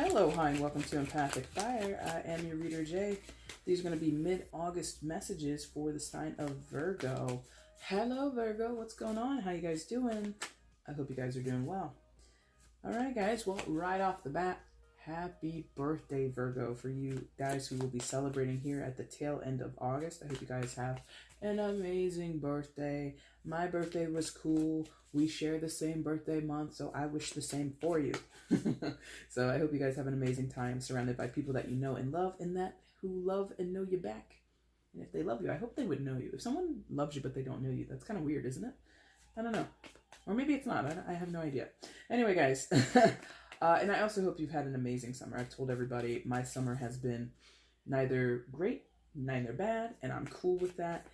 Hello, hi, and welcome to Empathic Fire. I am your reader, Jay. These are going to be mid-August messages for the sign of Virgo. Hello, Virgo. What's going on? How you guys doing? I hope you guys are doing well. All right, guys. Well, right off the bat, happy birthday, Virgo, for you guys who will be celebrating here at the tail end of August. I hope you guys have an amazing birthday. My birthday was cool. We share the same birthday month, so I wish the same for you. So I hope you guys have an amazing time surrounded by people that you know and love, and that who love and know you back. And if they love you, I hope they would know you. If someone loves you but they don't know you, that's kind of weird, isn't it? I don't know. Or maybe it's not. I have no idea. Anyway, guys. And I also hope you've had an amazing summer. I've told everybody my summer has been neither great, neither bad, and I'm cool with that.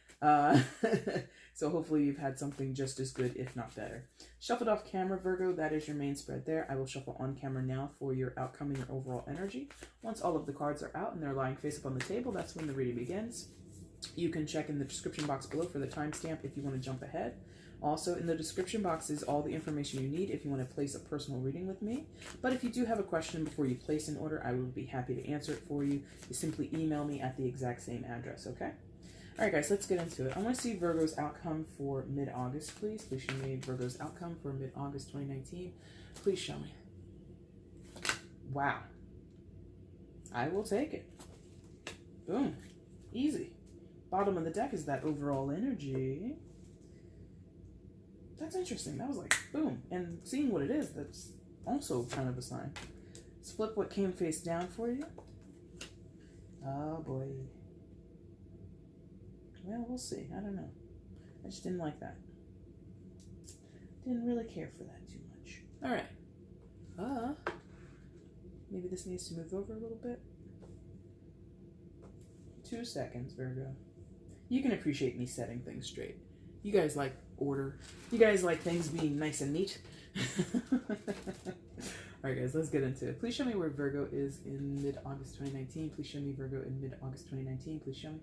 So hopefully you've had something just as good, if not better. Shuffled off camera, Virgo, that is your main spread there. I will shuffle on camera now for your outcome and your overall energy. Once all of the cards are out and they're lying face up on the table, that's when the reading begins. You can check in the description box below for the timestamp if you want to jump ahead. Also, in the description box is all the information you need if you want to place a personal reading with me. But if you do have a question before you place an order, I will be happy to answer it for you. You simply email me at the exact same address, okay? All right, guys, let's get into it. I want to see Virgo's outcome for mid-August, please. Please show me Virgo's outcome for mid-August 2019. Please show me. Wow. I will take it. Boom. Easy. Bottom of the deck is that overall energy. That's interesting. That was like, boom. And seeing what it is, that's also kind of a sign. Let's flip what came face down for you. Oh, boy. Well, we'll see. I don't know. I just didn't like that. Didn't really care for that too much. All right. Maybe this needs to move over a little bit. 2 seconds, Virgo. You can appreciate me setting things straight. You guys like order. You guys like things being nice and neat. All right, guys, let's get into it. Please show me where Virgo is in mid-August 2019. Please show me Virgo in mid-August 2019. Please show me.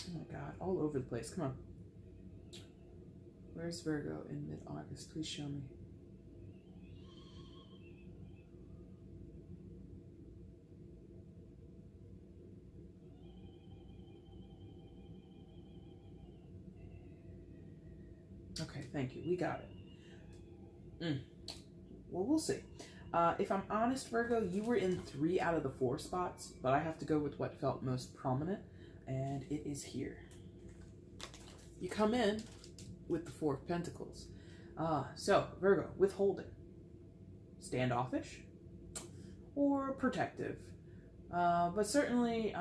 Oh my God, all over the place. Come on. Where's Virgo in mid-August? Please show me. Okay, thank you. We got it. Well, we'll see. If I'm honest, Virgo, you were in 3 out of the 4 spots, but I have to go with what felt most prominent. And it is here. You come in with the 4 of Pentacles. So, Virgo, withholding. Standoffish or protective. But certainly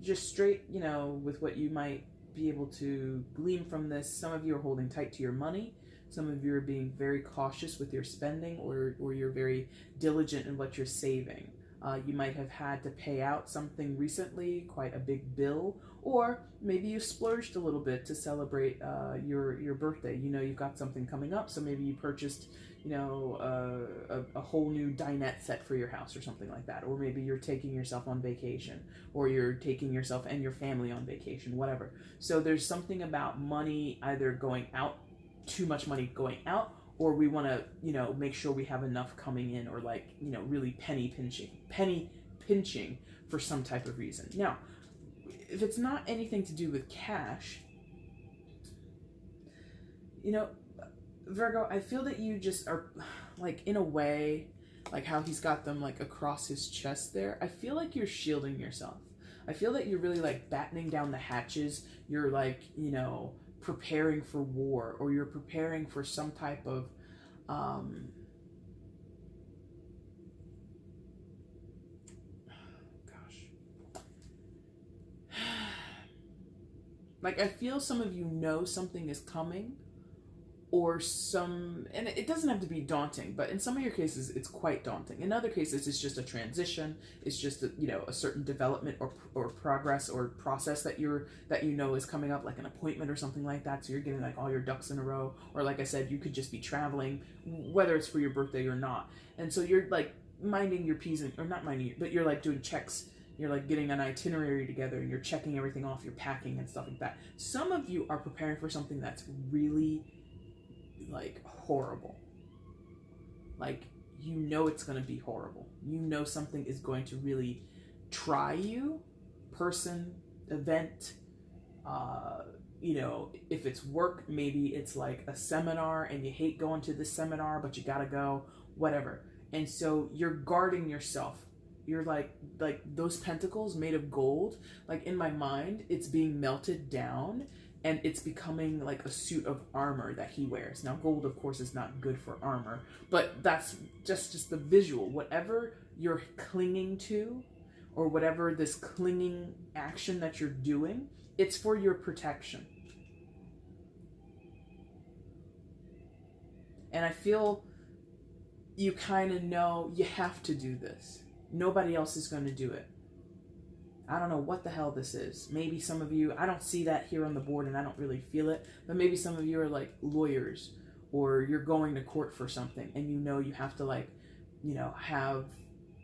just straight, with what you might be able to glean from this. Some of you are holding tight to your money. Some of you are being very cautious with your spending, or you're very diligent in what you're saving. You might have had to pay out something recently, quite a big bill, or maybe you splurged a little bit to celebrate your birthday. You've got something coming up, so maybe you purchased, a whole new dinette set for your house or something like that. Or maybe you're taking yourself on vacation, or you're taking yourself and your family on vacation, whatever. So there's something about money either going out, too much money going out, or we want to, make sure we have enough coming in, or really penny pinching for some type of reason. Now, if it's not anything to do with cash, Virgo, I feel that you just are, in a way, like how he's got them, across his chest there. I feel like you're shielding yourself. I feel that you're really, battening down the hatches. You're, preparing for war, or you're preparing for some type of I feel some of you know something is coming, or and it doesn't have to be daunting, but in some of your cases it's quite daunting. In other cases it's just a transition, it's just a certain development or progress or process that is coming up, like an appointment or something like that, so you're getting like all your ducks in a row. Or like I said, you could just be traveling, whether it's for your birthday or not, and so you're like minding your P's or not minding, but you're like doing checks. You're like getting an itinerary together and you're checking everything off, you're packing and stuff like that. Some of you are preparing for something that's really like horrible. Like, it's going to be horrible. Something is going to really try you, person, event. If it's work, maybe it's like a seminar and you hate going to the seminar, but you got to go, whatever. And so you're guarding yourself. You're like those pentacles made of gold. Like in my mind, it's being melted down and it's becoming like a suit of armor that he wears. Now, gold, of course, is not good for armor, but that's just the visual. Whatever you're clinging to, or whatever this clinging action that you're doing, it's for your protection. And I feel you kind of know you have to do this. Nobody else is going to do it. I don't know what the hell this is. Maybe some of you, I don't see that here on the board and I don't really feel it, but maybe some of you are like lawyers, or you're going to court for something and you have to have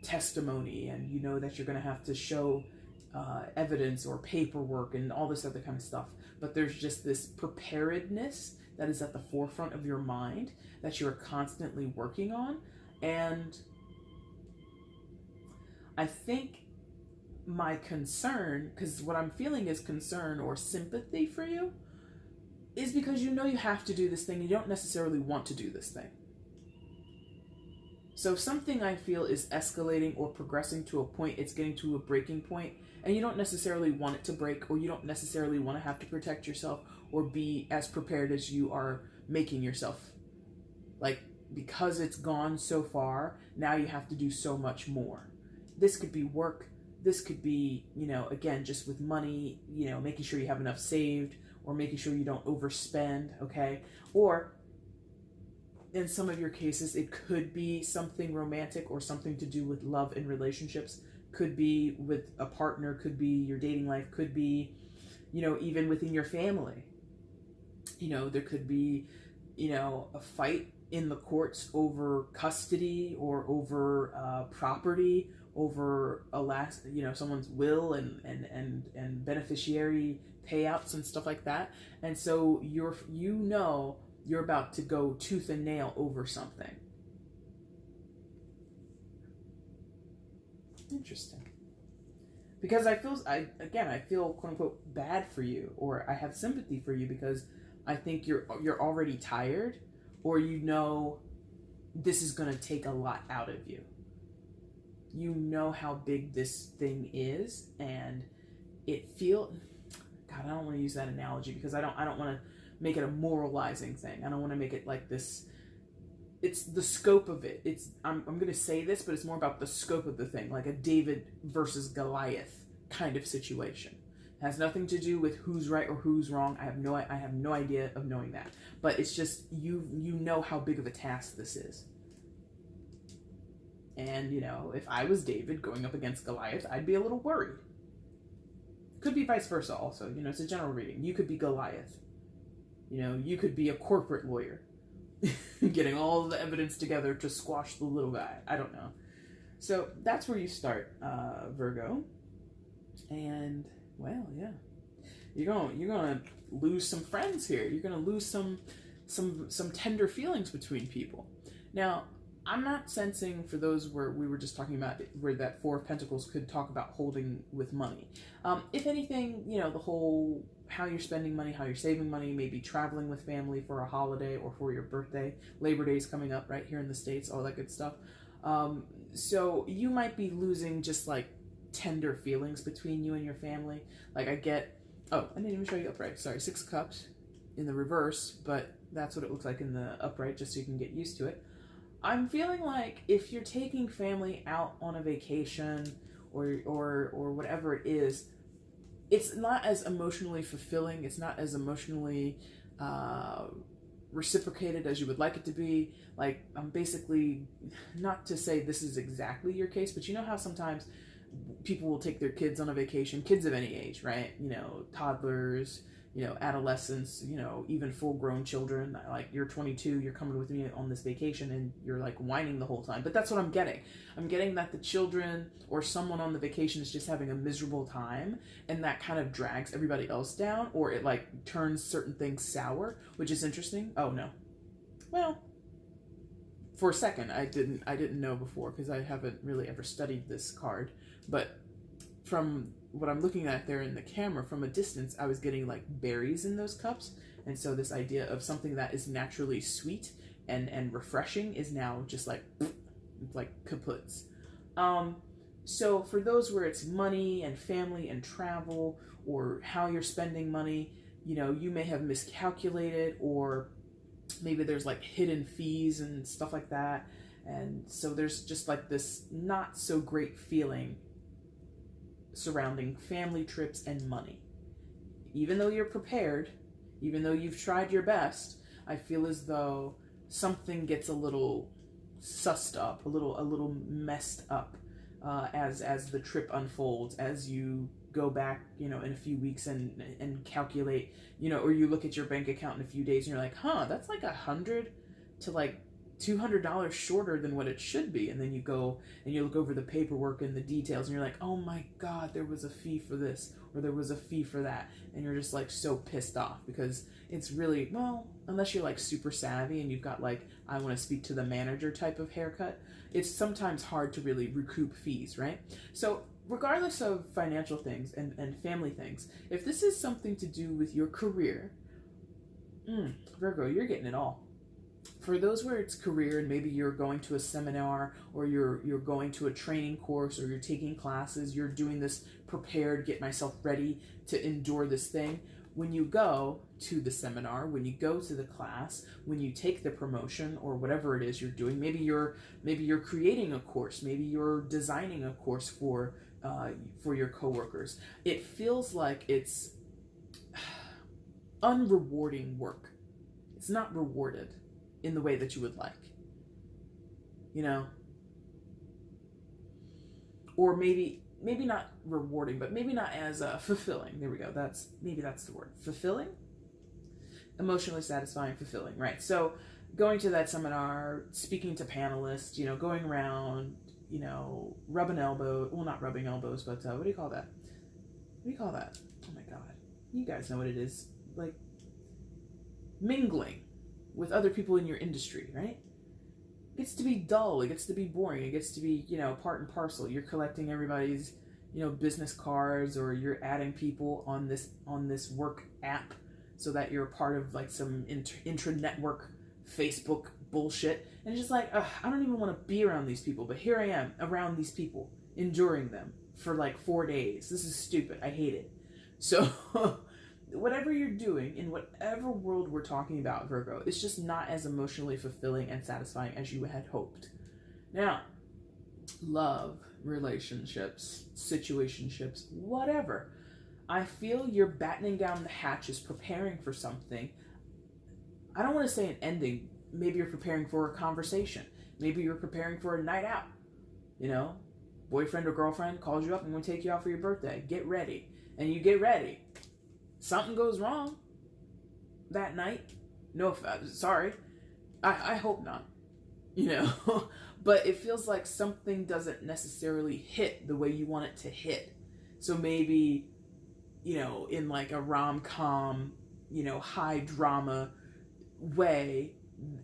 testimony, and that you're going to have to show evidence or paperwork and all this other kind of stuff. But there's just this preparedness that is at the forefront of your mind that you're constantly working on. And I think my concern, because what I'm feeling is concern or sympathy for you, is because you have to do this thing. You don't necessarily want to do this thing. So something I feel is escalating or progressing to a point, it's getting to a breaking point, and you don't necessarily want it to break, or you don't necessarily want to have to protect yourself or be as prepared as you are making yourself. Like, because it's gone so far, now you have to do so much more. This could be work. This could be, again, just with money, making sure you have enough saved, or making sure you don't overspend, okay? Or in some of your cases, it could be something romantic or something to do with love and relationships. Could be with a partner, could be your dating life, could be, even within your family. There could be, a fight in the courts over custody or over property, over someone's will and beneficiary payouts and stuff like that. And so you're about to go tooth and nail over something. Interesting. Because I feel quote unquote bad for you, or I have sympathy for you, because I think you're already tired, or this is going to take a lot out of you. How big this thing is, and God, I don't want to use that analogy because I don't want to make it a moralizing thing. I don't want to make it like this. It's the scope of it. I'm going to say this, but it's more about the scope of the thing, like a David versus Goliath kind of situation. It has nothing to do with who's right or who's wrong. I have no idea of knowing that. But it's just you know how big of a task this is. And, if I was David going up against Goliath, I'd be a little worried. Could be vice versa also. It's a general reading. You could be Goliath. You could be a corporate lawyer. Getting all the evidence together to squash the little guy. I don't know. So that's where you start, Virgo. And, well, yeah. You're gonna lose some friends here. You're gonna lose some tender feelings between people. Now, I'm not sensing, for those where we were just talking about, where that Four of Pentacles could talk about holding with money. If anything, the whole how you're spending money, how you're saving money, maybe traveling with family for a holiday or for your birthday. Labor Day's coming up right here in the States, all that good stuff. So you might be losing just like tender feelings between you and your family. Like I didn't even show you upright. Sorry, Six of Cups in the reverse, but that's what it looks like in the upright, just so you can get used to it. I'm feeling like if you're taking family out on a vacation or whatever it is, it's not as emotionally fulfilling. It's not as emotionally reciprocated as you would like it to be. Like, I'm basically, not to say this is exactly your case, but you know how sometimes people will take their kids on a vacation, kids of any age, right? You know, toddlers, you know, adolescents, you know, even full-grown children. Like, you're 22, you're coming with me on this vacation, and you're like whining the whole time. But that's what I'm getting. I'm getting that the children or someone on the vacation is just having a miserable time, and that kind of drags everybody else down, or it like turns certain things sour, which is interesting. Oh no. Well, for a second, I didn't know before, because I haven't really ever studied this card, but from what I'm looking at there in the camera from a distance, I was getting like berries in those cups. And so this idea of something that is naturally sweet and refreshing is now just like kaputs. So for those where it's money and family and travel, or how you're spending money, you know, you may have miscalculated, or maybe there's like hidden fees and stuff like that. And so there's just like this not so great feeling surrounding family trips and money. Even though you're prepared, even though you've tried your best, I feel as though something gets a little sussed up, a little messed up as the trip unfolds, as you go back, you know, in a few weeks and calculate, you know, or you look at your bank account in a few days and you're like, huh, that's like $100 to like $200 shorter than what it should be. And then you go and you look over the paperwork and the details and you're like, oh my God, there was a fee for this, or there was a fee for that. And you're just like so pissed off, because it's really, well, unless you're like super savvy and you've got like, I want to speak to the manager type of haircut, it's sometimes hard to really recoup fees, right? So regardless of financial things and family things, if this is something to do with your career, Virgo, you're getting it all. For those where it's career, and maybe you're going to a seminar, or you're going to a training course, or you're taking classes, you're doing this prepared, get myself ready to endure this thing. When you go to the seminar, when you go to the class, when you take the promotion or whatever it is you're doing, maybe you're creating a course, maybe you're designing a course for your coworkers. It feels like it's unrewarding work. It's not rewarded in the way that you would like, you know, or maybe not rewarding, but maybe not as fulfilling. There we go. That's the word. Fulfilling, emotionally satisfying, fulfilling, right? So going to that seminar, speaking to panelists, you know, going around, you know, rubbing elbows. Well, not rubbing elbows, but what do you call that? What do you call that? Oh my God, you guys know what it is. Like mingling with other people in your industry, right? It gets to be dull, it gets to be boring, it gets to be, you know, part and parcel. You're collecting everybody's, you know, business cards, or you're adding people on this work app so that you're a part of like some intra-network Facebook bullshit. And it's just like, I don't even want to be around these people, but here I am around these people, enduring them for like 4 days. This is stupid. I hate it. So whatever you're doing, in whatever world we're talking about, Virgo, it's just not as emotionally fulfilling and satisfying as you had hoped. Now, love, relationships, situationships, whatever. I feel you're battening down the hatches, preparing for something. I don't want to say an ending. Maybe you're preparing for a conversation. Maybe you're preparing for a night out. You know, boyfriend or girlfriend calls you up and going to take you out for your birthday. Get ready. And you get ready. Something goes wrong that night. No, sorry. I hope not. You know, but it feels like something doesn't necessarily hit the way you want it to hit. So maybe, you know, in like a rom-com, you know, high drama way,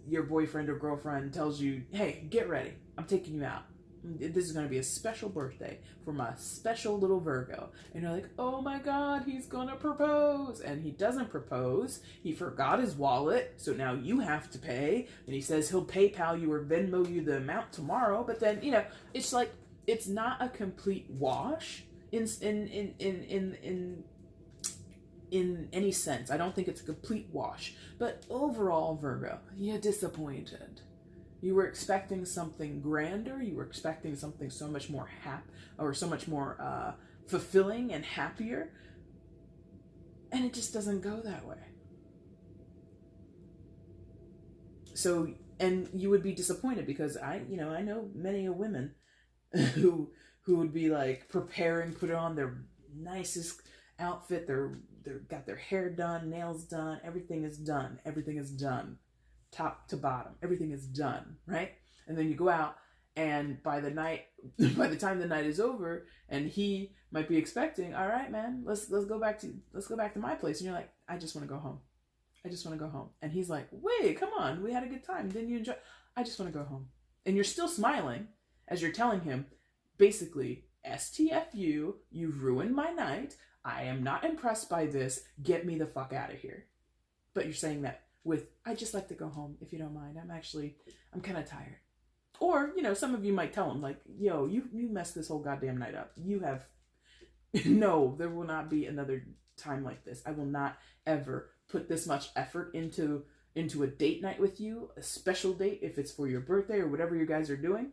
your boyfriend or girlfriend tells you, hey, get ready. I'm taking you out. This is going to be a special birthday for my special little Virgo. And you're like, oh my God, he's going to propose. And he doesn't propose. He forgot his wallet. So now you have to pay. And he says he'll PayPal you or Venmo you the amount tomorrow. But then, you know, it's like, it's not a complete wash in any sense. I don't think it's a complete wash. But overall, Virgo, you're disappointed. You were expecting something grander. You were expecting something so much more so much more fulfilling and happier. And it just doesn't go that way. So, and you would be disappointed because I know many women who would be like preparing, put on their nicest outfit, they're got their hair done, nails done, everything is done, top to bottom, everything is done, right? And then you go out, and by the time the night is over, and he might be expecting, all right, man, let's go back to my place, and you're like, I just want to go home. I just want to go home. And he's like, wait, come on, we had a good time. Didn't you enjoy? I just want to go home. And you're still smiling as you're telling him, basically, STFU, you've ruined my night. I am not impressed by this. Get me the fuck out of here. But you're saying that with, I just like to go home, if you don't mind. I'm kind of tired. Or, some of you might tell him, like, yo, you messed this whole goddamn night up. You have, no, there will not be another time like this. I will not ever put this much effort into a date night with you, a special date, if it's for your birthday or whatever you guys are doing.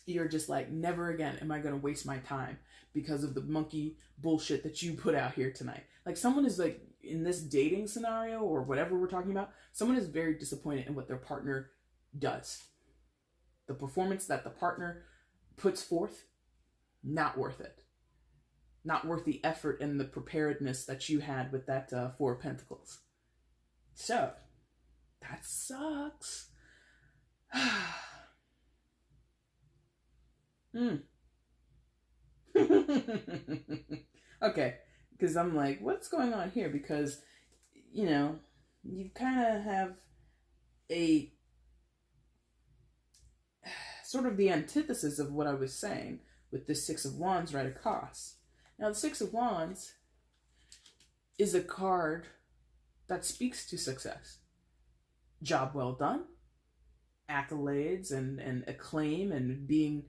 You're just like, never again am I going to waste my time because of the monkey bullshit that you put out here tonight. Like, someone is like, in this dating scenario or whatever we're talking about, someone is very disappointed in what their partner does. The performance that the partner puts forth, not worth it. Not worth the effort and the preparedness that you had with that Four of Pentacles. So, that sucks. Okay, because I'm like, what's going on here? Because, you kind of have a sort of the antithesis of what I was saying with the Six of Wands right across. Now, the Six of Wands is a card that speaks to success. Job well done, accolades and acclaim and being,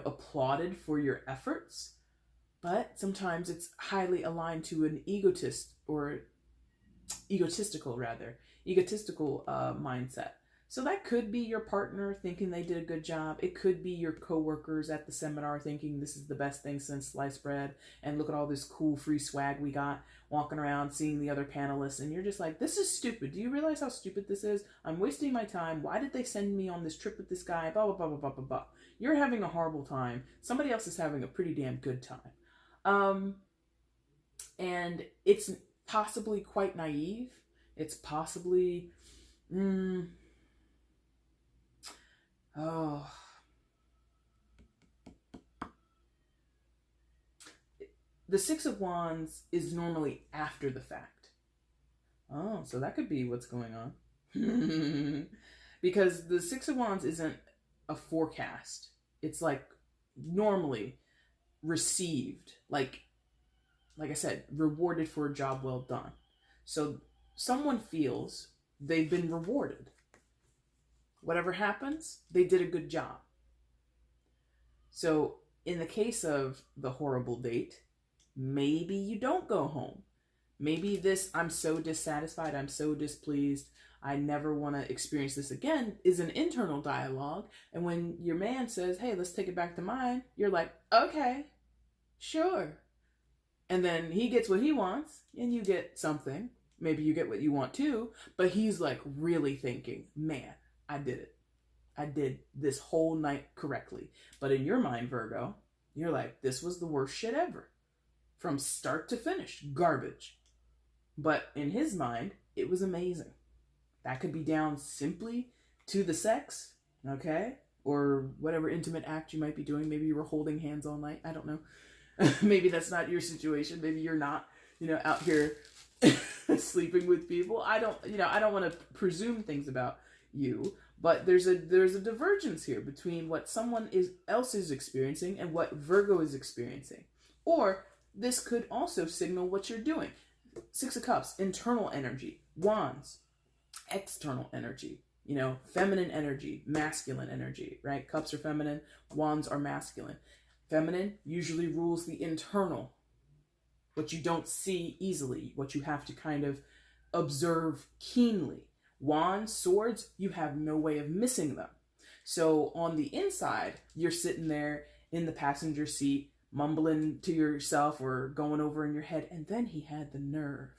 applauded for your efforts. But sometimes it's highly aligned to an egotistical mindset. So that could be your partner thinking they did a good job. It could be your coworkers at the seminar thinking this is the best thing since sliced bread, and look at all this cool free swag we got, walking around seeing the other panelists, and you're just like, this is stupid. Do you realize how stupid this is? I'm wasting my time. Why did they send me on this trip with this guy? Blah, blah, blah, blah, blah, blah, blah. You're having a horrible time. Somebody else is having a pretty damn good time. And it's possibly quite naive. It's possibly... The Six of Wands is normally after the fact. Oh, so that could be what's going on. Because the Six of Wands isn't a forecast. It's like normally received, like I said, rewarded for a job well done. So someone feels they've been rewarded. Whatever happens, they did a good job. So in the case of the horrible date, maybe you don't go home. Maybe this, I'm so dissatisfied, I'm so displeased, I never want to experience this again, is an internal dialogue. And when your man says, hey, let's take it back to mine, you're like, okay, sure. And then he gets what he wants, and you get something. Maybe you get what you want too, but he's like really thinking, man, I did it. I did this whole night correctly. But in your mind, Virgo, you're like, this was the worst shit ever. From start to finish, garbage. But in his mind, it was amazing. That could be down simply to the sex, okay? Or whatever intimate act you might be doing. Maybe you were holding hands all night. I don't know. Maybe that's not your situation. Maybe you're not, out here sleeping with people. I don't want to presume things about you, but there's a divergence here between what someone else is experiencing and what Virgo is experiencing. Or this could also signal what you're doing. Six of Cups, internal energy. Wands, external energy. Feminine energy, masculine energy, right? Cups are feminine, wands are masculine. Feminine usually rules the internal, what you don't see easily, what you have to kind of observe keenly. Wands, swords, you have no way of missing them. So on the inside, you're sitting there in the passenger seat, mumbling to yourself or going over in your head, and then he had the nerve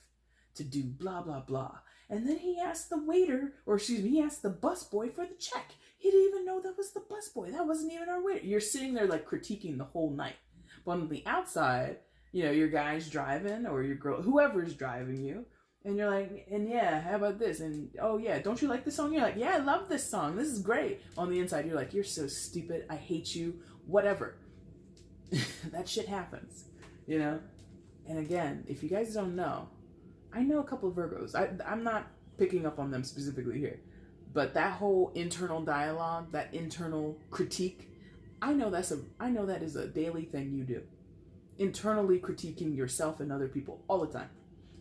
to do blah, blah, blah. And then he asked the waiter, or excuse me, he asked the busboy for the check. He didn't even know that was the busboy. That wasn't even our waiter. You're sitting there like critiquing the whole night. But on the outside, you know, your guy's driving or your girl, whoever's driving you. And you're like, and yeah, how about this? And oh yeah, don't you like this song? You're like, yeah, I love this song. This is great. On the inside, you're like, you're so stupid. I hate you. Whatever. That shit happens, you know? And again, if you guys don't know, I know a couple of Virgos. I'm not picking up on them specifically here. But that whole internal dialogue, that internal critique, I know that is a daily thing you do. Internally critiquing yourself and other people all the time.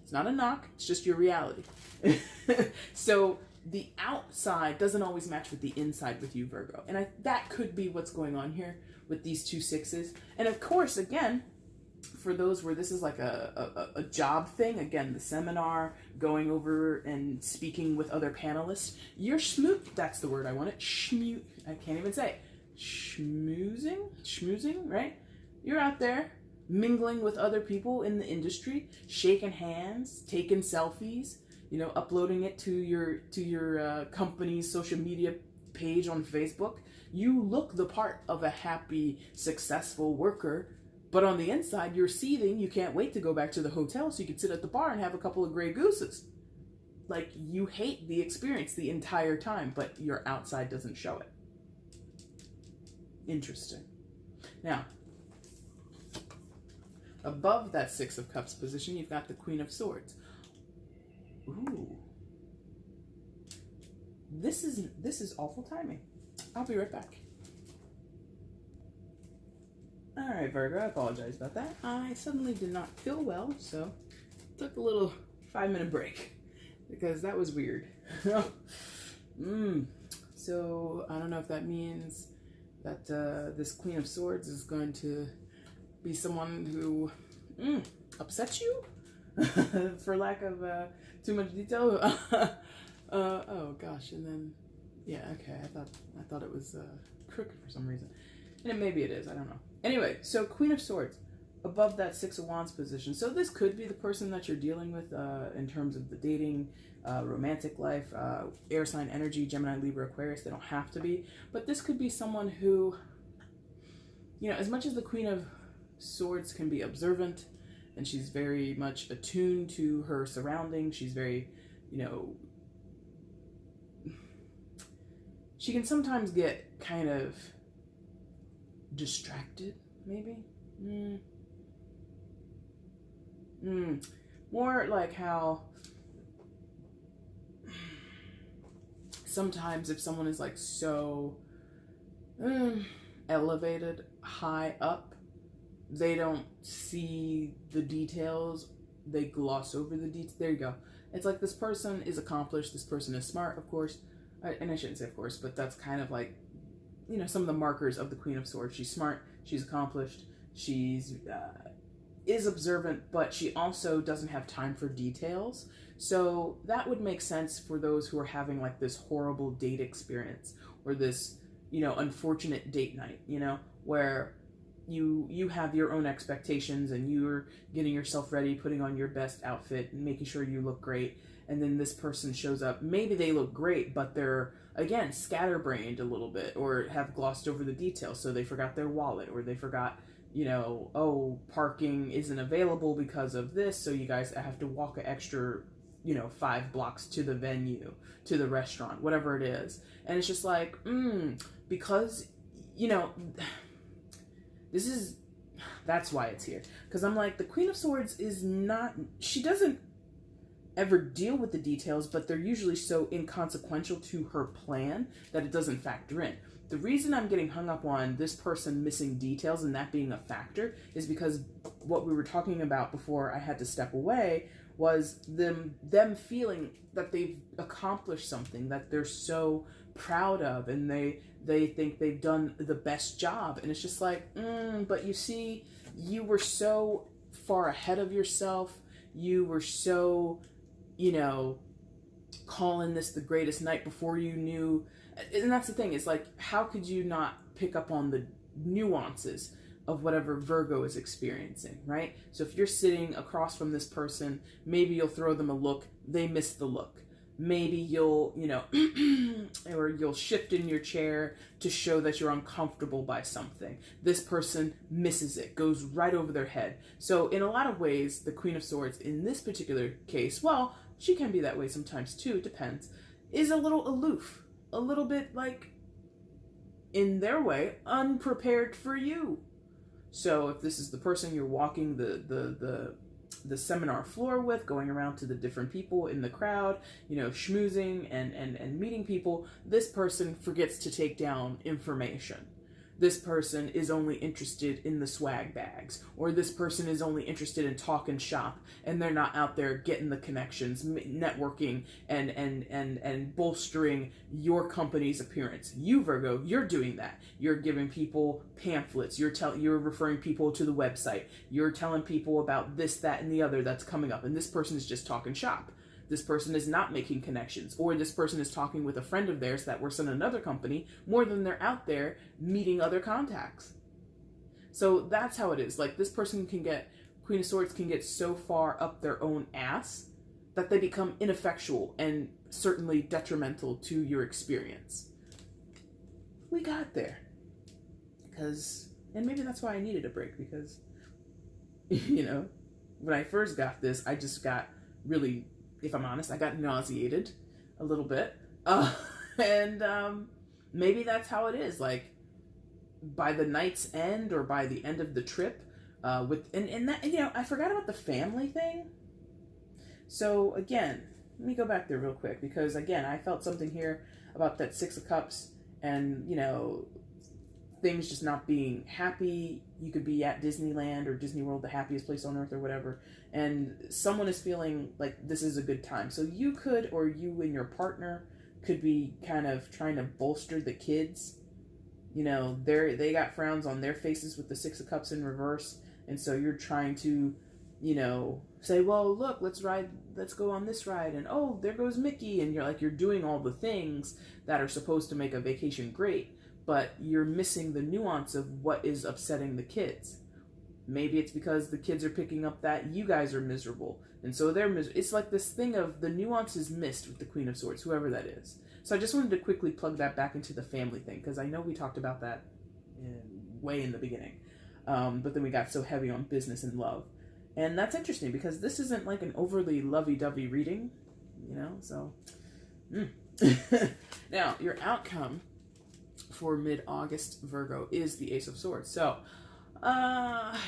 It's not a knock, it's just your reality. So the outside doesn't always match with the inside with you, Virgo. And that could be what's going on here with these 2 6s. And of course, again, for those where this is like a job thing, again, the seminar, going over and speaking with other panelists, you're that's the word I wanted, I can't even say it. Schmoozing, right? You're out there mingling with other people in the industry, shaking hands, taking selfies, you know, uploading it to your company's social media page on Facebook. You look the part of a happy, successful worker, but on the inside, you're seething. You can't wait to go back to the hotel so you can sit at the bar and have a couple of Grey Gooses. Like, you hate the experience the entire time, but your outside doesn't show it. Interesting. Now, above that 6 of Cups position, you've got the Queen of Swords. Ooh. This is awful timing. I'll be right back. All right, Virgo, I apologize about that. I suddenly did not feel well, so took a little 5-minute break because that was weird. So I don't know if that means that this Queen of Swords is going to be someone who upsets you, for lack of too much detail. Oh gosh, and then yeah, okay. I thought it was crooked for some reason, and maybe it is. I don't know. Anyway, so Queen of Swords above that 6 of Wands position. So this could be the person that you're dealing with in terms of the dating, romantic life, air sign energy, Gemini, Libra, Aquarius. They don't have to be, but this could be someone who, you know, as much as the Queen of Swords can be observant and she's very much attuned to her surroundings, she's very, you know, she can sometimes get kind of distracted, maybe. More like how sometimes if someone is like so elevated, high up, they don't see the details. They gloss over the details. There you go. It's like this person is accomplished. This person is smart, of course. And I shouldn't say of course, but that's kind of like, you know, some of the markers of the Queen of Swords. She's smart. She's accomplished. She's is observant, but she also doesn't have time for details. So that would make sense for those who are having like this horrible date experience or this, you know, unfortunate date night, you know, where you have your own expectations and you're getting yourself ready, putting on your best outfit and making sure you look great. And then this person shows up. Maybe they look great, but they're, again, scatterbrained a little bit or have glossed over the details. So they forgot their wallet or they forgot, you know, oh, parking isn't available because of this. So you guys have to walk an extra, you know, 5 blocks to the venue, to the restaurant, whatever it is. And it's just like, because, you know, that's why it's here. Because I'm like, the Queen of Swords is not, she doesn't ever deal with the details, but they're usually so inconsequential to her plan that it doesn't factor in. The reason I'm getting hung up on this person missing details and that being a factor is because what we were talking about before I had to step away was them feeling that they've accomplished something that they're so proud of, and they think they've done the best job. And it's just like, but you see, you were so far ahead of yourself. You were so, you know, calling this the greatest night before you knew. And that's the thing, is like, how could you not pick up on the nuances of whatever Virgo is experiencing, right? So if you're sitting across from this person, maybe you'll throw them a look, they miss the look. Maybe you'll, or you'll shift in your chair to show that you're uncomfortable by something. This person misses it, goes right over their head. So in a lot of ways, the Queen of Swords in this particular case, well, she can be that way sometimes too, it depends, is a little aloof, a little bit like, in their way, unprepared for you. So if this is the person you're walking the seminar floor with, going around to the different people in the crowd, schmoozing and meeting people, this person forgets to take down information. This person is only interested in the swag bags, or this person is only interested in talking shop, and they're not out there getting the connections, networking, and bolstering your company's appearance. You, Virgo, you're doing that. You're giving people pamphlets. You're referring people to the website. You're telling people about this, that, and the other that's coming up, and this person is just talking shop. This person is not making connections, or this person is talking with a friend of theirs that works in another company more than they're out there meeting other contacts. So that's how it is. Like, this person Queen of Swords can get so far up their own ass that they become ineffectual and certainly detrimental to your experience. We got there. And maybe that's why I needed a break, because, when I first got this, I just got really, if I'm honest, I got nauseated a little bit. Maybe that's how it is. Like, by the night's end or by the end of the trip, I forgot about the family thing. So again, let me go back there real quick, because again, I felt something here about that Six of Cups and, things just not being happy. You could be at Disneyland or Disney World, the happiest place on earth or whatever, and someone is feeling like this is a good time. So you could, or you and your partner could be kind of trying to bolster the kids. They got frowns on their faces with the Six of Cups in reverse, and so you're trying to, say, well, look, let's go on this ride, and oh, there goes Mickey, and you're doing all the things that are supposed to make a vacation great, but you're missing the nuance of what is upsetting the kids. Maybe it's because the kids are picking up that you guys are miserable, and so they're miserable. It's like this thing of the nuance is missed with the Queen of Swords, whoever that is. So I just wanted to quickly plug that back into the family thing, because I know we talked about that way in the beginning, but then we got so heavy on business and love. And that's interesting, because this isn't like an overly lovey-dovey reading, so. Now, your outcome for mid-August, Virgo, is the Ace of Swords. So,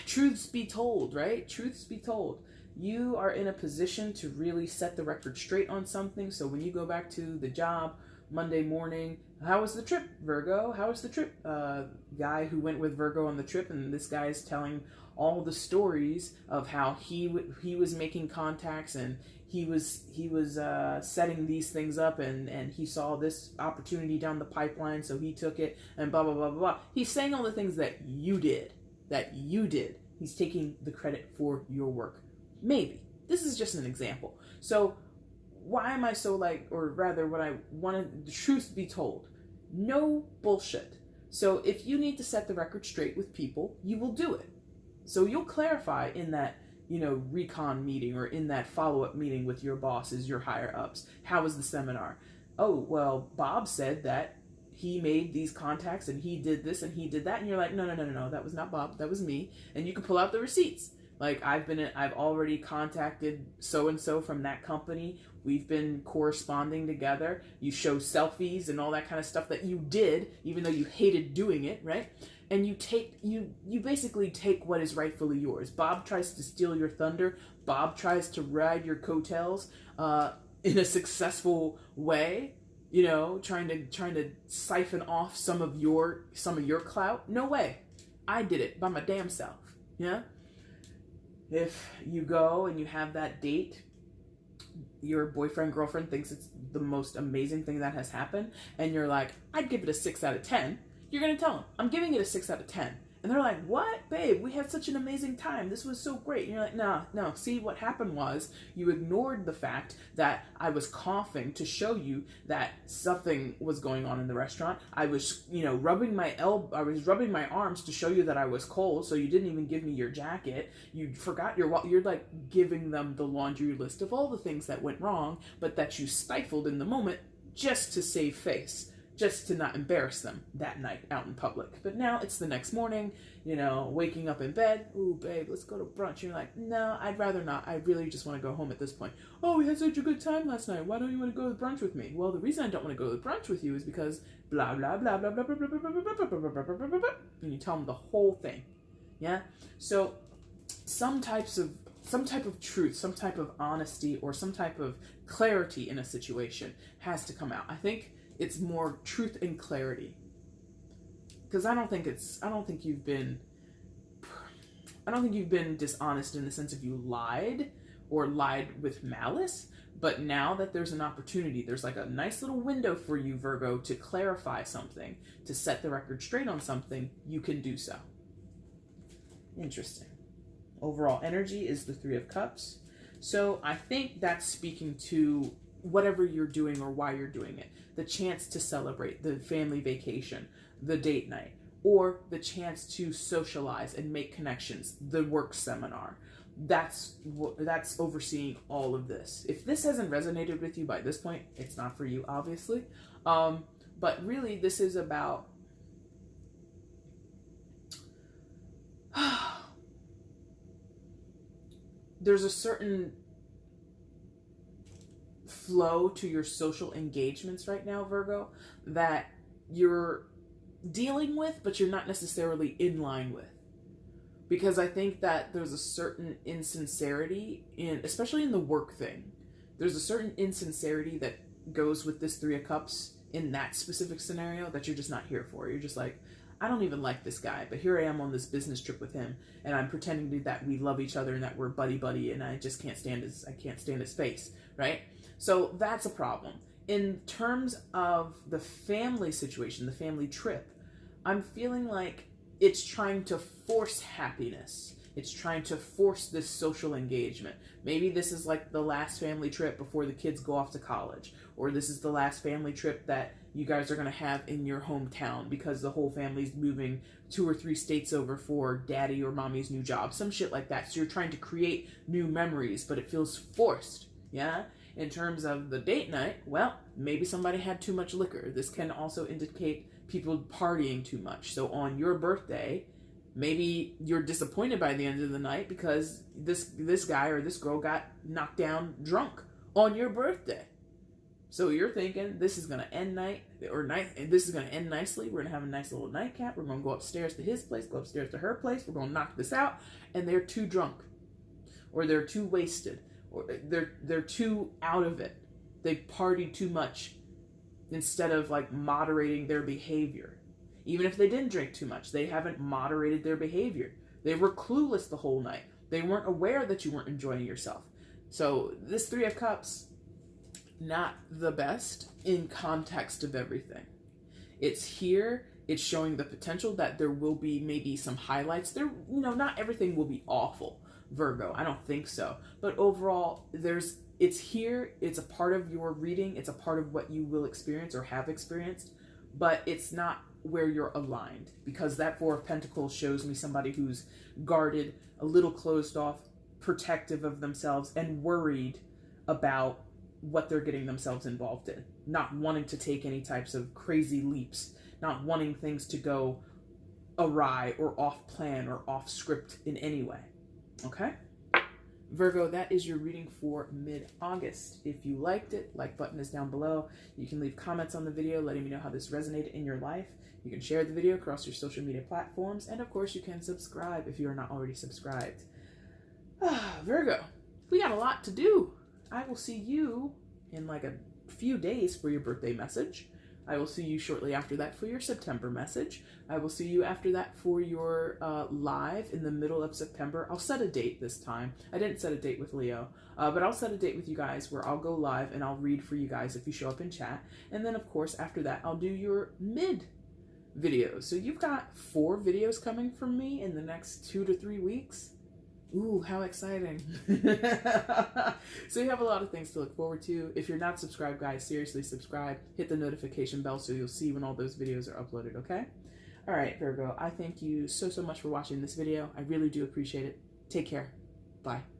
truths be told, right? Truths be told. You are in a position to really set the record straight on something. So when you go back to the job Monday morning, how was the trip, Virgo? How was the trip? Guy who went with Virgo on the trip, and this guy is telling all the stories of how he was making contacts, and he was setting these things up, and he saw this opportunity down the pipeline, so he took it, and blah, blah, blah, blah, blah. He's saying all the things that you did. He's taking the credit for your work. Maybe. This is just an example. So why am I so or rather what I wanted, the truth be told. No bullshit. So if you need to set the record straight with people, you will do it. So you'll clarify in that, recon meeting, or in that follow-up meeting with your bosses, your higher ups. How was the seminar? Oh, well, Bob said that he made these contacts and he did this and he did that. And you're like, no, that was not Bob. That was me. And you can pull out the receipts. Like, I've already contacted so-and-so from that company. We've been corresponding together. You show selfies and all that kind of stuff that you did, even though you hated doing it, right? And you basically take what is rightfully yours. Bob tries to steal your thunder. Bob tries to ride your coattails in a successful way, trying to siphon off some of your clout. No way. I did it by my damn self. Yeah? If you go and you have that date, your boyfriend, girlfriend thinks it's the most amazing thing that has happened, and you're like, I'd give it a 6 out of 10. You're going to tell them, I'm giving it a 6 out of 10. And they're like, what, babe? We had such an amazing time. This was so great. And you're like, no. See, what happened was you ignored the fact that I was coughing to show you that something was going on in the restaurant. I was, rubbing my arms to show you that I was cold, so you didn't even give me your jacket. You forgot you're like giving them the laundry list of all the things that went wrong, but that you stifled in the moment just to save face. Just to not embarrass them that night out in public. But now it's the next morning, waking up in bed. Ooh, babe, let's go to brunch. You're like, no, I'd rather not. I really just want to go home at this point. Oh, we had such a good time last night. Why don't you want to go to brunch with me? Well, the reason I don't want to go to brunch with you is because blah, blah, blah, blah, blah, blah, blah, blah, blah, blah, blah, blah, blah, blah, blah, and you tell them the whole thing. Yeah? So some type of truth, some type of honesty, or some type of clarity in a situation has to come out. I think it's more truth and clarity, because I don't think you've been dishonest in the sense of you lied or lied with malice. But now that there's an opportunity, there's like a nice little window for you, Virgo, to clarify something, to set the record straight on something. You can do so. Interesting. Overall energy is the Three of Cups. So I think that's speaking to whatever you're doing or why you're doing it. The chance to celebrate, the family vacation, the date night, or the chance to socialize and make connections, the work seminar. That's overseeing all of this. If this hasn't resonated with you by this point, it's not for you, obviously. But really, this is about there's a certain flow to your social engagements right now, Virgo, that you're dealing with, but you're not necessarily in line with. Because I think that there's a certain insincerity especially in the work thing. There's a certain insincerity that goes with this Three of Cups in that specific scenario that you're just not here for. You're just like, I don't even like this guy, but here I am on this business trip with him, and I'm pretending that we love each other and that we're buddy, and I just can't stand his face, right? So that's a problem. In terms of the family situation, the family trip, I'm feeling like it's trying to force happiness. It's trying to force this social engagement. Maybe this is like the last family trip before the kids go off to college, or this is the last family trip that you guys are going to have in your hometown because the whole family's moving 2 or 3 states over for daddy or mommy's new job, some shit like that. So you're trying to create new memories, but it feels forced. Yeah? In terms of the date night, well, maybe somebody had too much liquor. This can also indicate people partying too much. So on your birthday, maybe you're disappointed by the end of the night because this guy or this girl got knocked down drunk on your birthday. So you're thinking this is going to end this is going to end nicely. We're going to have a nice little nightcap. We're going to go upstairs to his place, go upstairs to her place. We're going to knock this out. And they're too drunk, or they're too wasted, or they're too out of it. They've partied too much instead of like moderating their behavior. Even if they didn't drink too much, they haven't moderated their behavior. They were clueless the whole night. They weren't aware that you weren't enjoying yourself. So this Three of Cups, not the best in context of everything. It's here. It's showing the potential that there will be maybe some highlights. Not everything will be awful, Virgo. I don't think so. But overall, it's here. It's a part of your reading. It's a part of what you will experience or have experienced. But it's not where you're aligned, because that Four of Pentacles shows me somebody who's guarded, a little closed off, protective of themselves, and worried about what they're getting themselves involved in, not wanting to take any types of crazy leaps, not wanting things to go awry or off plan or off script in any way. Okay? Virgo, that is your reading for mid-August. If you liked it, like button is down below. You can leave comments on the video letting me know how this resonated in your life. You can share the video across your social media platforms, and of course you can subscribe if you are not already subscribed. Virgo, we got a lot to do. I will see you in like a few days for your birthday message. I will see you shortly after that for your September message. I will see you after that for your live in the middle of September. I'll set a date this time. I didn't set a date with Leo, but I'll set a date with you guys where I'll go live and I'll read for you guys if you show up in chat. And then, of course, after that, I'll do your videos. So you've got 4 videos coming from me in the next 2 to 3 weeks. Ooh, how exciting. So you have a lot of things to look forward to. If you're not subscribed, guys, seriously subscribe. Hit the notification bell so you'll see when all those videos are uploaded, okay? All right, Virgo, I thank you so much for watching this video. I really do appreciate it. Take care. Bye.